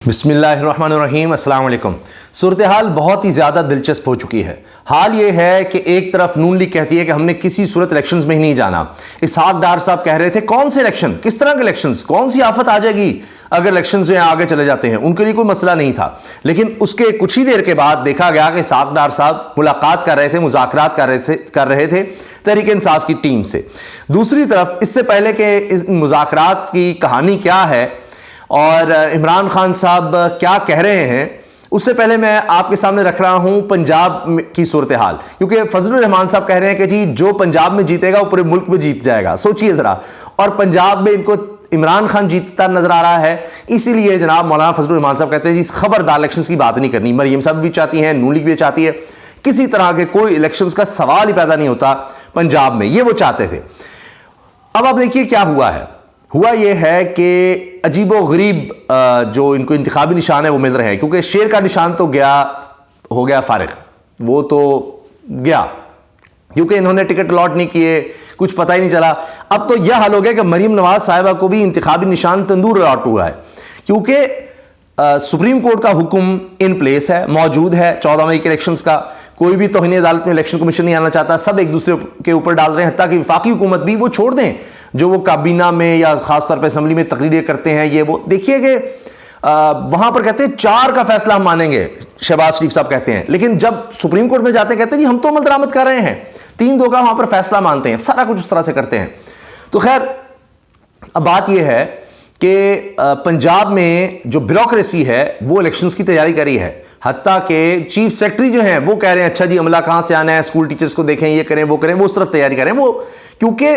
बिस्मिल्लाहिर्रहमानिर्रहीम अस्सलाम वालेकुम। सूरत हाल बहुत ही ज़्यादा दिलचस्प हो चुकी है। हाल ये है कि एक तरफ नून लीग कहती है कि हमने किसी सूरत इलेक्शंस में ही नहीं जाना। इसहाक डार साहब कह रहे थे कौन से इलेक्शन, किस तरह के इलेक्शंस, कौन सी आफत आ जाएगी अगर इलेक्शंस जो है आगे चले जाते हैं, उनके लिए कोई मसला नहीं था। लेकिन उसके कुछ ही देर के बाद देखा गया कि इसहाक डार साहब मुलाकात कर रहे थे, मुज़ाकरात कर रहे थे तहरीक इंसाफ की टीम से। दूसरी तरफ इससे पहले कि इस मुज़ाकरात की कहानी क्या है और इमरान खान साहब क्या कह रहे हैं, उससे पहले मैं आपके सामने रख रहा हूं पंजाब की सूरत हाल, क्योंकि फजलुर रहमान साहब कह रहे हैं कि जी जो पंजाब में जीतेगा वो पूरे मुल्क में जीत जाएगा। सोचिए जरा, और पंजाब में इनको इमरान खान जीतता नजर आ रहा है। इसीलिए जनाब मौलाना फजलुर रहमान साहब कहते हैं जी खबरदार इलेक्शंस की बात नहीं करनी। मरियम साहब भी चाहती हैं, नून लीग भी चाहती है, किसी तरह के कोई इलेक्शंस का सवाल ही पैदा नहीं होता पंजाब में, ये वो चाहते थे। अब आप देखिए क्या हुआ है। हुआ यह है कि अजीबो गरीब जो इनको इंतखाबी निशान है वो मिल रहे हैं, क्योंकि शेर का निशान तो हो गया फारिग, वो तो गया, क्योंकि इन्होंने टिकट अलॉट नहीं किए, कुछ पता ही नहीं चला। अब तो यह हाल हो गया कि मरीम नवाज साहिबा को भी इंतखाबी निशान तंदूर अलॉट हुआ है, क्योंकि सुप्रीम कोर्ट का हुक्म इन प्लेस है, मौजूद है 14 मई के इलेक्शंस का। कोई भी तौहीन अदालत में इलेक्शन कमीशन नहीं आना चाहता, सब एक दूसरे के ऊपर डाल रहे हैं। हत्ता कि वफाकी हुकूमत भी, वो छोड़ दें जो वो काबीना में या खासतौर पर असम्बली में तकरीरें करते हैं, ये वो देखिए कि वहां पर कहते हैं 4 का फैसला हम मानेंगे, शहबाज शरीफ साहब कहते हैं, लेकिन जब सुप्रीम कोर्ट में जाते हैं कहते हैं जी हम तो अमल दरामद कर रहे हैं, 3-2 का वहां पर फैसला मानते हैं, सारा कुछ उस तरह से करते हैं। तो खैर अब बात यह है कि पंजाब में जो ब्यूरोक्रेसी है वो इलेक्शंस की तैयारी करी है। हत्ता के चीफ सेक्रेटरी जो हैं वो कह रहे हैं अच्छा जी अमला कहां से आना है, स्कूल टीचर्स को देखें, ये करें वो करें, वो उस तरफ तैयारी करें वो, क्योंकि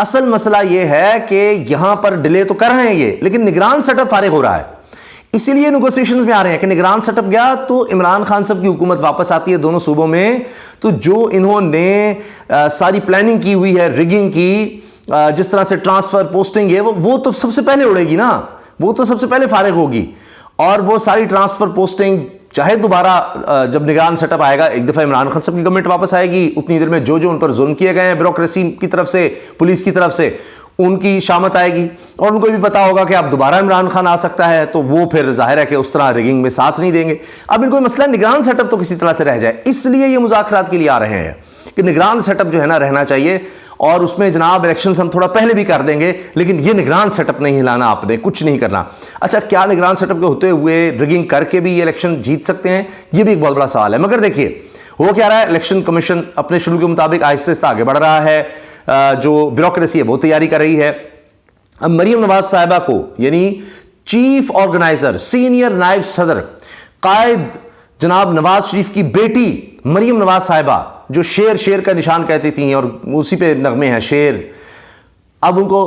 असल मसला ये है कि यहां पर डिले तो कर रहे हैं ये, लेकिन निगरान सेटअप फारिग हो रहा है। इसीलिए नेगोशिएशंस में आ रहे हैं कि निगरान सेटअप गया तो इमरान खान साहब की हुकूमत वापस आती है दोनों सूबों में, तो जो इन्होंने सारी प्लानिंग की हुई है, रिगिंग की, जिस तरह से ट्रांसफर पोस्टिंग है वो तो सबसे पहले उड़ेगी ना, वो तो सबसे पहले फारिग होगी। और वो सारी ट्रांसफर पोस्टिंग चाहे दोबारा जब निगरान सेटअप आएगा, एक दफ़ा इमरान खान साहब की गवर्नमेंट वापस आएगी, उतनी देर में जो जो उन पर जुल्म किए गए हैं ब्यूरोक्रेसी की तरफ से, पुलिस की तरफ से, उनकी शामत आएगी और उनको भी पता होगा कि अब दोबारा इमरान खान आ सकता है, तो वो फिर जाहिर है कि उस तरह रिगिंग में साथ नहीं देंगे। अब इनको मसला निगरान सेटअप तो किसी तरह से रह जाए, इसलिए ये मुज़ाकरात के लिए आ रहे हैं कि निगरान सेटअप जो है ना रहना चाहिए, और उसमें जनाब इलेक्शंस हम थोड़ा पहले भी कर देंगे, लेकिन ये निगरान सेटअप नहीं हिलाना, आपने कुछ नहीं करना। अच्छा, क्या निगरान सेटअप के होते हुए रिगिंग करके भी ये इलेक्शन जीत सकते हैं, ये भी एक बहुत बड़ा सवाल है। मगर देखिए हो क्या रहा है, इलेक्शन कमीशन अपने शेड्यूल के मुताबिक आहिस्ता आहिस्ता आगे बढ़ रहा है, जो ब्यूरोक्रेसी है वो तैयारी कर रही है। अब मरीम नवाज साहिबा को, यानी चीफ ऑर्गेनाइजर, सीनियर नायब सदर, कायद जनाब नवाज शरीफ की बेटी मरीम नवाज साहिबा, जो शेर का निशान कहती थी और उसी पे नगमे हैं शेर, अब उनको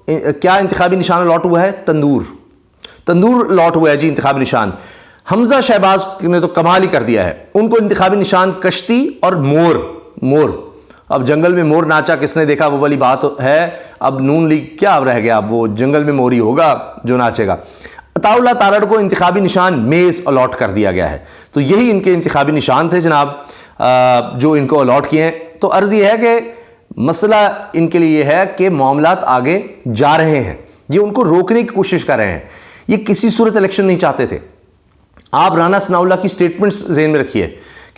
क्या इंतखाबी निशान लॉट हुआ है, तंदूर लॉट हुआ है जी इंतखाबी निशान। हमजा शहबाज ने तो कमाल ही कर दिया है, उनको इंतखाबी निशान कश्ती और मोर। अब जंगल में मोर नाचा किसने देखा, वो वाली बात है। अब नून लीग क्या रह गया, अब वो जंगल में मोर ही होगा जो नाचेगा। अताउल्लाह तारड़ को इंतखाबी निशान मेज़ अलॉट कर दिया गया है, तो यही इनके इंतखाबी निशान थे जनाब जो इनको अलॉट किए हैं। तो अर्ज़ यह है कि मसला इनके लिए यह है कि मामलात आगे जा रहे हैं, ये उनको रोकने की कोशिश कर रहे हैं। ये किसी सूरत इलेक्शन नहीं चाहते थे। आप राना सनाउल्लाह की स्टेटमेंट्स ज़हन में रखिए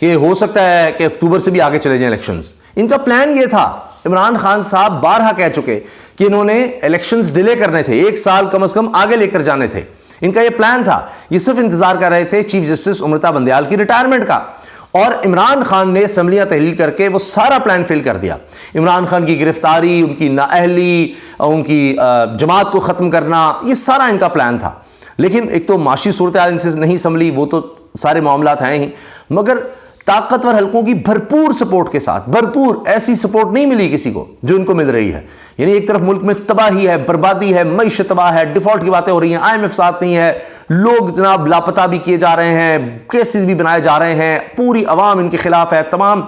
कि हो सकता है कि अक्टूबर से भी आगे चले जाएं इलेक्शंस। इनका प्लान ये था, इमरान खान साहब बारहा कह चुके कि इन्होंने इलेक्शंस डिले करने थे, 1 साल कम से कम आगे लेकर जाने थे। इनका ये प्लान था, ये सिर्फ इंतजार कर रहे थे चीफ जस्टिस अमृता बंदयाल की रिटायरमेंट का, और इमरान खान ने असम्बलियां तहलील करके वो सारा प्लान फेल कर दिया। इमरान खान की गिरफ्तारी, उनकी नाअहली, उनकी जमात को ख़त्म करना, ये सारा इनका प्लान था। लेकिन एक तो माशी सूरत हाल इनसे नहीं संभली, वो तो सारे मामलात हैं ही, मगर ताकतवर हलकों की भरपूर सपोर्ट के साथ, भरपूर ऐसी सपोर्ट नहीं मिली किसी को जो इनको मिल रही है। यानी एक तरफ मुल्क में तबाही है, बर्बादी है, मईशत तबाह है, डिफॉल्ट की बातें हो रही हैं, IMF साथ नहीं है, लोग जनाब लापता भी किए जा रहे हैं, केसेस भी बनाए जा रहे हैं, पूरी अवाम इनके खिलाफ है। तमाम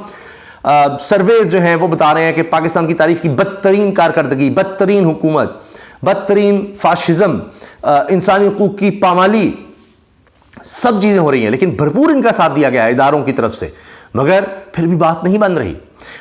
सर्वेज जो हैं वो बता रहे हैं कि पाकिस्तान की तारीख की बदतरीन कारकर्दगी, बदतरीन हुकूमत, बदतरीन फाशिज्म, इंसानी हकूक की पामाली, सब चीज़ें हो रही हैं। लेकिन भरपूर इनका साथ दिया गया है इदारों की तरफ से, मगर फिर भी बात नहीं बन रही।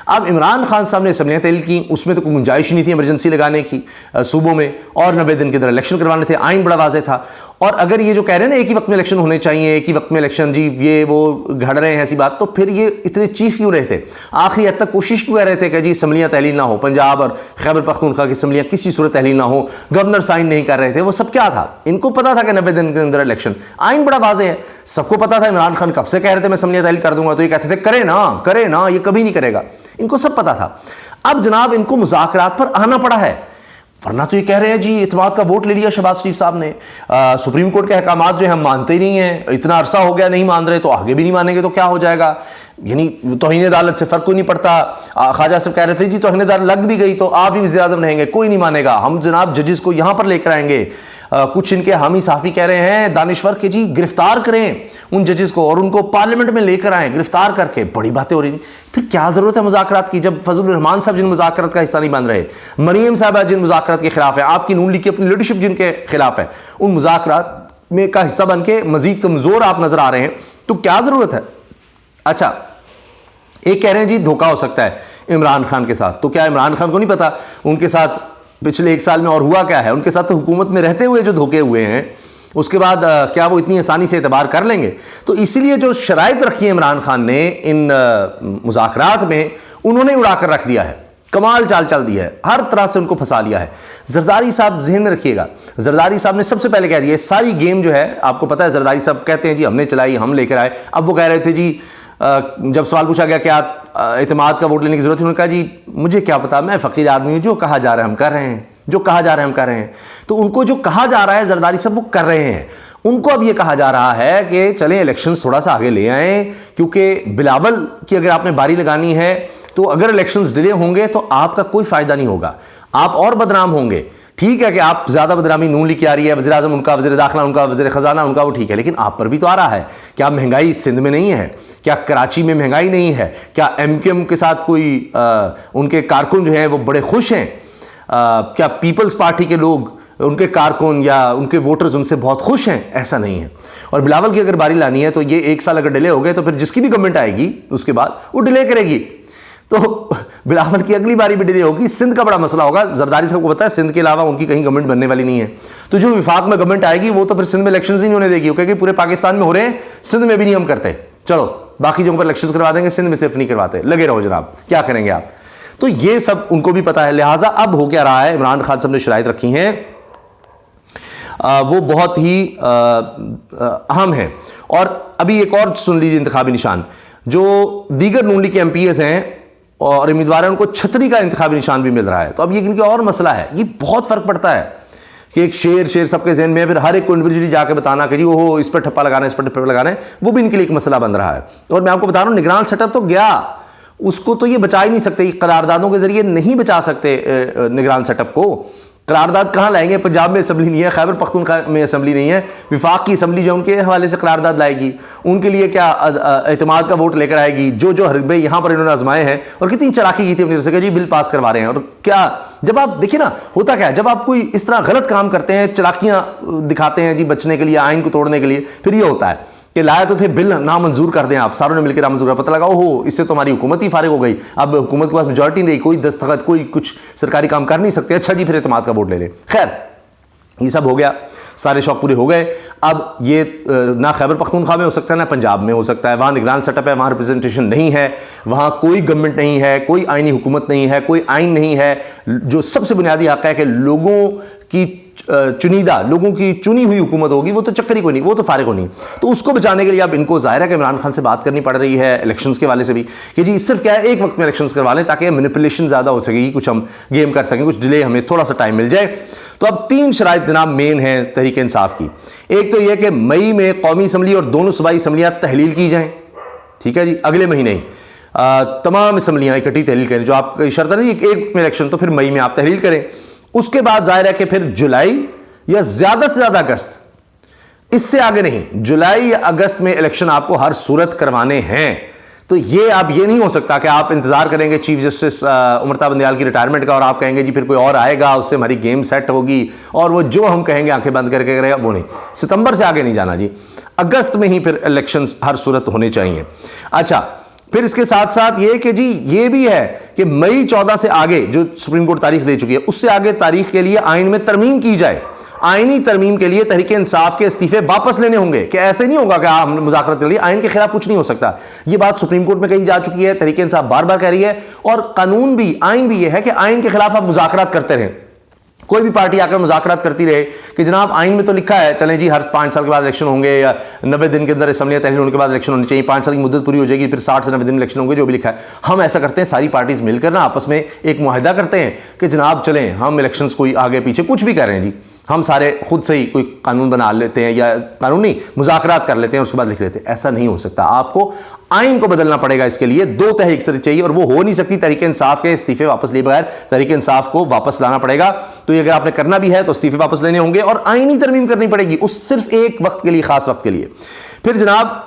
अब इमरान खान साहब ने असम्बलियाँ तहलील की, उसमें तो कोई गुंजाइश नहीं थी इमरजेंसी लगाने की सूबों में, और 90 दिन के अंदर इलेक्शन करवाने थे, आइन बड़ा वाज़ेह था। और अगर ये जो कह रहे हैं ना एक ही वक्त में इलेक्शन होने चाहिए, एक ही वक्त में इलेक्शन, जी ये वो घड़ रहे हैं ऐसी बात, तो फिर ये इतने चीख क्यों रहे थे, आखिरी हद तक कोशिश क्यों कर रहे थे कि जी असम्बलियाँ तहलील ना हो, पंजाब और खैबर पख्तूनख्वा की असम्बलियाँ किसी सूरत तहलील ना हो, गवर्नर साइन नहीं कर रहे थे, वो सब क्या था? इनको पता था कि 90 दिन के अंदर इलेक्शन, आइन बड़ा वाज़ेह है, सबको पता था। इमरान खान कब से कह रहे थे मैं असम्बलियाँ तहलील कर दूंगा, तो ये कहते थे करे ना, ये कभी नहीं करेगा, इनको सब पता था। अब जनाब इनको मुज़ाकरात पर आना पड़ा है, वरना तो ये कह रहे हैं जी इत्मीनाद का वोट ले लिया शहबाज शरीफ साहब ने, सुप्रीम कोर्ट के अहकामात जो हम मानते ही नहीं हैं, इतना अरसा हो गया नहीं मान रहे, तो आगे भी नहीं मानेंगे तो क्या हो जाएगा, यानी तौहीन अदालत से फ़र्क कोई नहीं पड़ता। ख्वाजा साहब कह रहे थे जी तौहीन अदालत लग भी गई तो आप भी वज़ीर आज़म रहेंगे, कोई नहीं मानेगा, हम जनाब जजेस को यहाँ पर लेकर आएंगे। कुछ इनके हामी साफ़ी कह रहे हैं दानिश्वर के जी गिरफ्तार करें उन जजेस को और उनको पार्लियामेंट में लेकर आएँ गिरफ्तार करके, बड़ी बातें हो रही थी। फिर क्या ज़रूरत है मुज़ाकरात की, जब फजलुर रहमान साहब जिन मुज़ाकरात का हिस्सा नहीं बन रहे, मरियम साहबा जिन मुज़ाकरात के खिलाफ है, आपकी नून लीग की अपनी लीडरशिप जिनके खिलाफ है, उन मुज़ाकरात में का हिस्सा बन के मज़ीद कमज़ोर आप नज़र आ रहे हैं, तो क्या ज़रूरत है? अच्छा, एक कह रहे हैं जी धोखा हो सकता है इमरान खान के साथ, तो क्या इमरान खान को नहीं पता उनके साथ पिछले 1 साल में और हुआ क्या है? उनके साथ तो हुकूमत में रहते हुए जो धोखे हुए हैं, उसके बाद क्या वो इतनी आसानी से एतबार कर लेंगे? तो इसीलिए जो शराइत रखी है इमरान खान ने इन मुज़ाकरात में, उन्होंने उड़ा कर रख दिया है, कमाल चाल चल दिया है, हर तरह से उनको फंसा लिया है। जरदारी साहब जहन में रखिएगा, जरदारी साहब ने सबसे पहले कह दिया सारी गेम जो है, आपको पता है जरदारी साहब कहते हैं जी हमने चलाई, हम लेकर आए। अब वो कह रहे थे जी जब सवाल पूछा गया क्या इत्मीनाद का वोट लेने की जरूरत है, उन्होंने कहा जी मुझे क्या पता, मैं फ़कीर आदमी हूँ, जो कहा जा रहा है हम कर रहे हैं, जो कहा जा रहा है हम कर रहे हैं। तो उनको जो कहा जा रहा है जरदारी साहब वो कर रहे हैं, उनको अब ये कहा जा रहा है कि चलें इलेक्शंस थोड़ा सा आगे ले आएँ, क्योंकि बिलावल की अगर आपने बारी लगानी है तो अगर इलेक्शंस डिले होंगे तो आपका कोई फ़ायदा नहीं होगा, आप और बदनाम होंगे। ठीक है कि आप ज़्यादा बदनामी नून लीग की आ रही है, वज़ीर आज़म उनका, वज़ीर दाखिला उनका, वज़ीर ख़जाना उनका, वो ठीक है, लेकिन आप पर भी तो आ रहा है। क्या महंगाई सिंध में नहीं है? क्या कराची में महंगाई नहीं है? क्या MQM के साथ कोई उनके कारकुन जो हैं वो बड़े खुश हैं? क्या पीपल्स पार्टी के लोग, उनके कारकुन या उनके वोटर्स उनसे बहुत खुश हैं? ऐसा नहीं है। और बिलावल की अगर बारी लानी है तो ये 1 साल अगर डिले हो गए तो फिर जिसकी भी गवर्नमेंट आएगी उसके बाद वो डिले करेगी, तो बिलावल की अगली बारी भी डिले होगी। सिंध का बड़ा मसला होगा, जरदारी साहब को पता है सिंध के अलावा उनकी कहीं गवर्नमेंट बनने वाली नहीं है, तो जो विफाक में गवर्नमेंट आएगी वो तो फिर सिंध में इलेक्शंस ही नहीं होने देगी, क्योंकि पूरे पाकिस्तान में हो रहे हैं, सिंध में भी नहीं हम करते, चलो बाकी जगहों पर इलेक्शंस करवा देंगे, सिंध में सिर्फ नहीं करवाते, लगे रहो जनाब, क्या करेंगे आप? तो ये सब उनको भी पता है। लिहाजा अब हो क्या रहा है, इमरान खान साहब ने शराइत रखी हैं, वो बहुत ही अहम है। और अभी एक और सुन लीजिए इंतखाबी निशान, जो दीगर नून लीग के MPs हैं और उम्मीदवार हैं, उनको छतरी का इंतखाबी निशान भी मिल रहा है। तो अब ये इनका और मसला है, ये बहुत फ़र्क पड़ता है कि एक शेर सबके जहन में है, फिर हर एक को इंडिविजुअली जाके बताना कि जी ओहो इस पर ठप्पा लगाना है, इस पर ठप्पा लगाना है, वो भी इनके लिए एक मसला बन रहा है। और मैं आपको बता रहा हूँ निगरान सेटअप तो गया, उसको तो ये बचा ही नहीं सकते, करारदादों के जरिए नहीं बचा सकते निगरान सेटअप को। करारदाद कहाँ लाएंगे? पंजाब में असम्बली नहीं है, खैबर पख्तूनख्वा में असम्बली नहीं है, विफाक की असम्बली जो उनके हवाले से करारदाद लाएगी, उनके लिए क्या इत्मीनाद का वोट लेकर आएगी, जो हरबे यहाँ पर इन्होंने आजमाए हैं, और कितनी चालाकी की थी अपनी तरफ से जी बिल पास करवा रहे हैं। और क्या जब आप देखिए ना होता क्या है, जब आप कोई इस तरह गलत काम करते हैं, चालाकियाँ दिखाते हैं जी बचने के लिए, आइन को तोड़ने के लिए, फिर ये होता है कि लाया तो थे बिल नामंजूर कर दें आप, सारों ने मिलकर नामंजूर कर, पता लगा ओहो इससे तो हमारी हुकूमत ही फारिग हो गई, अब हुकूमत के पास मेजॉरिटी नहीं, कोई दस्तखत, कोई कुछ सरकारी काम कर नहीं सकते, अच्छा जी फिर इत्मीनाद का वोट ले लें। खैर ये सब हो गया, सारे शौक पूरे हो गए। अब ये ना खैबर पख्तूनख्वा में हो सकता है ना पंजाब में हो सकता है, वहाँ निगरान सेटअप है, वहाँ रिप्रेजेंटेशन नहीं है, वहाँ कोई गवर्नमेंट नहीं है, कोई आइनी हुकूमत नहीं है, कोई आइन नहीं है। जो सबसे बुनियादी हक़ है कि लोगों की चुनीदा, लोगों की चुनी हुई हुकूमत होगी, वो तो चक्कर ही कोई नहीं, वो तो फारिग होनी। तो उसको बचाने के लिए अब इनको ज़ाहिर है कि इमरान खान से बात करनी पड़ रही है इलेक्शंस के वाले से भी कि जी सिर्फ क्या है एक वक्त में इलेक्शंस करवा लें ताकि मैनिपुलेशन ज़्यादा हो सकेगी, कुछ हम गेम कर सकें, कुछ डिले, हमें थोड़ा सा टाइम मिल जाए। तो अब 3 शराइत जनाब मेन है तहरीक इंसाफ की। एक तो यह कि मई में कौमी असम्बली और दोनों सूबाई असम्बलियाँ तहलील की जाएँ, ठीक है जी, अगले महीने ही तमाम असम्बलियाँ इकट्ठी तहलील करें, जो आपकी शर्त है ना एक वक्त में इलेक्शन, तो फिर मई में आप तहलील करें। उसके बाद जाहिर है कि फिर जुलाई या ज्यादा से ज्यादा अगस्त, इससे आगे नहीं, जुलाई या अगस्त में इलेक्शन आपको हर सूरत करवाने हैं। तो ये अब ये नहीं हो सकता कि आप इंतजार करेंगे चीफ जस्टिस उमरता बंदयाल की रिटायरमेंट का और आप कहेंगे जी फिर कोई और आएगा उससे हमारी गेम सेट होगी और वो जो हम कहेंगे आंखें बंद करके करेगा, वो नहीं। सितंबर से आगे नहीं जाना जी, अगस्त में ही फिर इलेक्शंस हर सूरत होने चाहिए। अच्छा, फिर इसके साथ साथ ये कि जी ये भी है कि मई 14 से आगे जो सुप्रीम कोर्ट तारीख दे चुकी है, उससे आगे तारीख के लिए आइन में तरमीम की जाए। आईनी तरमीम के लिए तहरीक इंसाफ के इस्तीफे वापस लेने होंगे, कि ऐसे नहीं होगा कि हमने मुज़ाकरत कर लिया, आइन के खिलाफ कुछ नहीं हो सकता। यह बात सुप्रीम कोर्ट में कही जा चुकी है, तहरीक इंसाफ बार बार कह रही है, और कानून भी, आइन भी यह है कि आइन के खिलाफ आप मुज़ाकरात करते रहें। कोई भी पार्टी आकर मुज़ाकरात करती रहे कि जनाब आइन में तो लिखा है, चलें जी हर 5 साल के बाद इलेक्शन होंगे, या 90 दिन के अंदर असम्बलियाँ तहलील होने के बाद इलेक्शन होनी चाहिए, 5 साल की मुद्दत पूरी हो जाएगी, फिर 60 से 90 दिन इलेक्शन होंगे, जो भी लिखा है। हम ऐसा करते हैं, सारी पार्टीज मिलकर ना आपस में एक मुआहिदा करते हैं कि जनाब चलें हम इलेक्शंस कोई आगे पीछे कुछ भी करें जी, हम सारे खुद से ही कोई कानून बना लेते हैं, या कानून नहीं, मुज़ाकरात कर लेते हैं, उसके बाद लिख लेते हैं। ऐसा नहीं हो सकता, आपको आइन को बदलना पड़ेगा। इसके लिए 2 तहरीक सरी चाहिए, और वो हो नहीं सकती तहरीक इंसाफ के इस्तीफे वापस लिए बगैर। तहरीक इंसाफ को वापस लाना पड़ेगा। तो ये अगर आपने करना भी है तो इस्तीफे वापस लेने होंगे, और आइनी तरमीम करनी पड़ेगी, उस सिर्फ एक वक्त के लिए, खास वक्त के लिए। फिर जनाब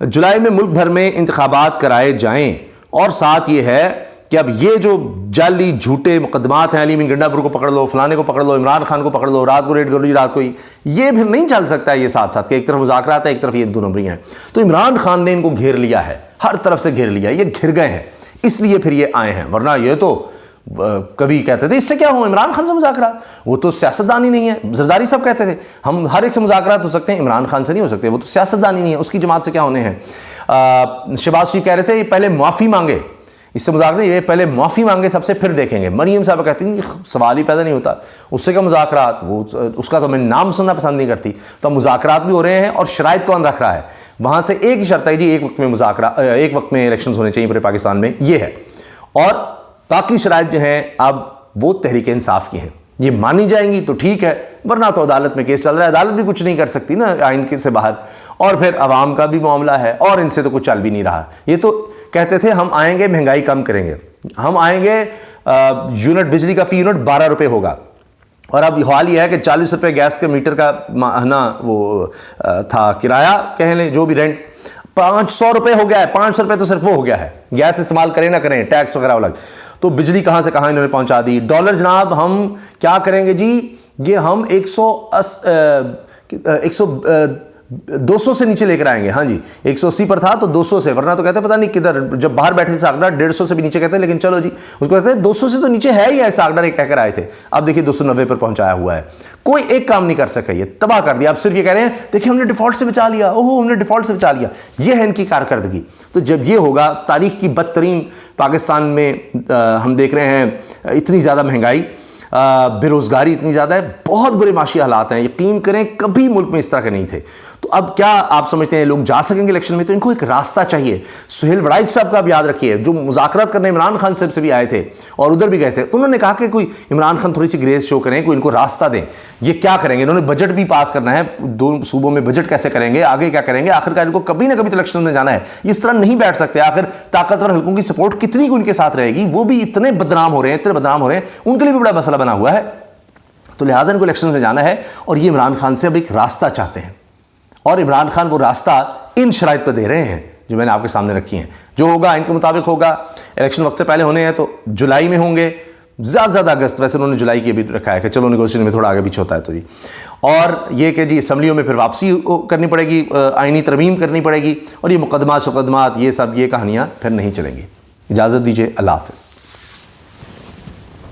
जुलाई में मुल्क भर में इंतखाबात कराए जाएं, और साथ ये है कि अब ये जो जाली झूठे मुकदमात हैं, अली मीन गंडापुर को पकड़ लो, फलाने को पकड़ लो, इमरान खान को पकड़ लो, रात को रेड करो जी रात को ही, ये फिर नहीं चल सकता है। ये साथ साथ के एक तरफ मुज़ाकरात है, एक तरफ ये 2 नंबरियां हैं। तो इमरान खान ने इनको घेर लिया है, हर तरफ से घेर लिया है, ये घिर गए हैं, इसलिए फिर ये आए हैं। वरना ये तो कभी कहते थे इससे क्या हो, इमरान खान से मुज़ाकरा, वो तो सियासतदान ही नहीं है। जरदारी साहब कहते थे हम हर एक से मुज़ाकरात हो सकते हैं, इमरान खान से नहीं हो सकते, वो तो सियासतदान ही नहीं है, उसकी जमात से क्या होने हैं। शहबाज शरीफ कह रहे थे ये पहले माफ़ी मांगे, इससे मजाक नहीं, ये पहले माफ़ी मांगे सबसे, फिर देखेंगे। मरीम साहब कहती हैं सवाल ही पैदा नहीं होता, उससे क्या मुज़ाकरात, वो उसका तो मैं नाम सुनना पसंद नहीं करती। तो मुज़ाकरात भी हो रहे हैं, और शराइत कौन रख रहा है, वहाँ से एक ही शर्त है जी, एक वक्त में मुज़ाकरा, एक वक्त में इलेक्शन होने चाहिए पूरे पाकिस्तान में, ये है। और बाकी शराइत जो हैं अब वो तहरीक इंसाफ की हैं, ये मानी जाएंगी तो ठीक है, वरना तो अदालत में केस चल रहा है, अदालत भी कुछ नहीं कर सकती ना आइन के से बाहर। और फिर अवाम का भी मामला है, और इनसे तो कुछ चल भी नहीं रहा। ये तो कहते थे हम आएंगे महंगाई कम करेंगे, हम आएंगे यूनिट बिजली का फी यूनिट 12 रुपये होगा, और अब हाल ये है कि 40 रुपये गैस के मीटर का ना वो था किराया, कह लें जो भी रेंट, 500 रुपये हो गया है। 500 रुपये तो सिर्फ वो हो गया है, गैस इस्तेमाल करें ना करें, टैक्स वगैरह अलग। तो बिजली कहाँ से कहाँ इन्होंने पहुँचा दी। डॉलर जनाब हम क्या करेंगे जी, ये हम 200 से नीचे लेकर आएंगे। हाँ जी, 180 पर था तो 200 से, वरना तो कहते पता नहीं किधर, जब बाहर बैठे थे सागडर 150 से भी नीचे कहते हैं, लेकिन चलो जी उसको कहते हैं 200 से तो नीचे है ही है, सागडर एक कहकर आए थे, अब देखिए 290 पर पहुंचाया हुआ है। कोई एक काम नहीं कर सका, ये तबाह कर दिया। अब सिर्फ ये कह रहे हैं देखिए हमने डिफॉल्ट से बचा लिया, ओहो हमने डिफॉल्ट से बचा लिया, ये है इनकी कारकर्दगी। तो जब ये होगा, तारीख की बदतरीन पाकिस्तान में हम देख रहे हैं इतनी ज़्यादा महंगाई, बेरोज़गारी इतनी ज़्यादा है, बहुत बुरे माशी हालात हैं, यकीन करें कभी मुल्क में इस तरह के नहीं थे। तो अब क्या आप समझते हैं लोग जा सकेंगे इलेक्शन में? तो इनको एक रास्ता चाहिए। सुहेल वड़ाइच साहब का आप याद रखिए, जो मुज़ाकरात करने इमरान खान साहब से भी आए थे और उधर भी गए थे, तो उन्होंने कहा कि कोई इमरान खान थोड़ी सी ग्रेस शो करें, कोई इनको रास्ता दें। ये क्या करेंगे, इन्होंने बजट भी पास करना है, 2 सूबों में बजट कैसे करेंगे, आगे क्या करेंगे, आखिरकार इनको कभी ना कभी तो इलेक्शन में जाना है, इस तरह नहीं बैठ सकते। आखिर ताकतवर हल्कों की सपोर्ट कितनी को उनके साथ रहेगी, वो भी इतने बदनाम हो रहे हैं, इतने बदनाम हो रहे हैं, उनके लिए भी बड़ा मसला बना हुआ है। तो लिहाजा इनको इलेक्शन में जाना है, और ये इमरान खान से अब एक रास्ता चाहते हैं, और इमरान खान वो रास्ता इन शराइत पर दे रहे हैं जो मैंने आपके सामने रखी हैं। जो होगा इनके मुताबिक होगा। इलेक्शन वक्त से पहले होने हैं तो जुलाई में होंगे, ज़्यादा से ज़्यादा अगस्त, वैसे उन्होंने जुलाई की भी रखा है कि चलो नेगोशिएशन में थोड़ा आगे पीछे होता है तो जी। और ये कि जी असम्बलियों में फिर वापसी करनी पड़ेगी, आइनी तरमीम करनी पड़ेगी, और ये मुकदमात ये सब ये कहानियाँ फिर नहीं चलेंगी। इजाज़त दीजिए, अल्लाह हाफ़िज़।